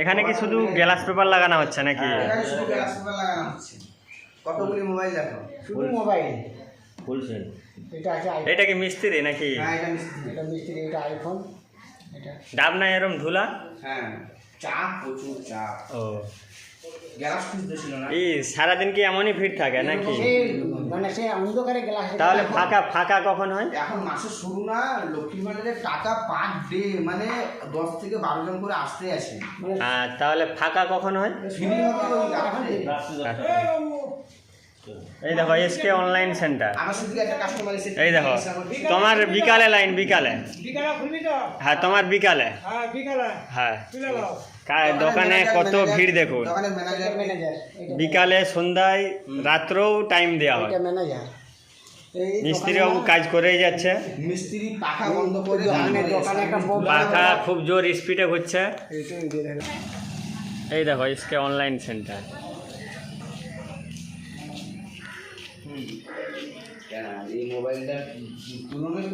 এখানে কি শুধু গ্লাস পেপার লাগানো হচ্ছে নাকি? শুধু গ্লাস পেপার লাগানো হচ্ছে। কতগুলি মোবাইল দেখো, শুধু মোবাইল ফুল সেট। এটা আছে এটা কি মিস্ত্রি নাকি? হ্যাঁ এটা মিস্ত্রি, এটা আইফোন। এটা ডাব না এরকম ধুলা? হ্যাঁ চাপ, প্রচুর চাপ। ও গ্লাস খুঁজতে ছিল না। এই সারাদিন কি এমনই ভিড় থাকে নাকি? মানে সে অন্ধকারে গ্লাস। তাহলে ফাঁকা কখন হয়? এখন মাসের শুরু না, লক্ষ্মী ভান্ডারের টাকা পার ডে মানে 10 থেকে 12 জন করে আসতে আসে। তাহলে ফাঁকা কখন হয়? ফ্রি হবে ওই রাত্রে। এই দেখো এসকে অনলাইন সেন্টার। আমার শুধু একটা কাস্টমার এসে এই দেখো তোমার বিকালে লাইন, বিকালে। বিকালে খুলবি তো? হ্যাঁ তোমার বিকালে। হ্যাঁ বিকালে। হ্যাঁ তুলে নাও। দোকানে কত ভিড় দেখুন। দোকানের ম্যানেজার বিকালে, সন্ধ্যায়, রাত্রেও টাইম দেওয়া হয়। ম্যানেজার মিস্ত্রি বাবু কাজ করেই যাচ্ছে। মিস্ত্রি পাখা বন্ধ করে দোকানে একটা পাখা খুব জোর স্পিডে ঘুরছে। এই দেখো এসকে অনলাইন সেন্টার। এই মোবাইলটা তুলনায়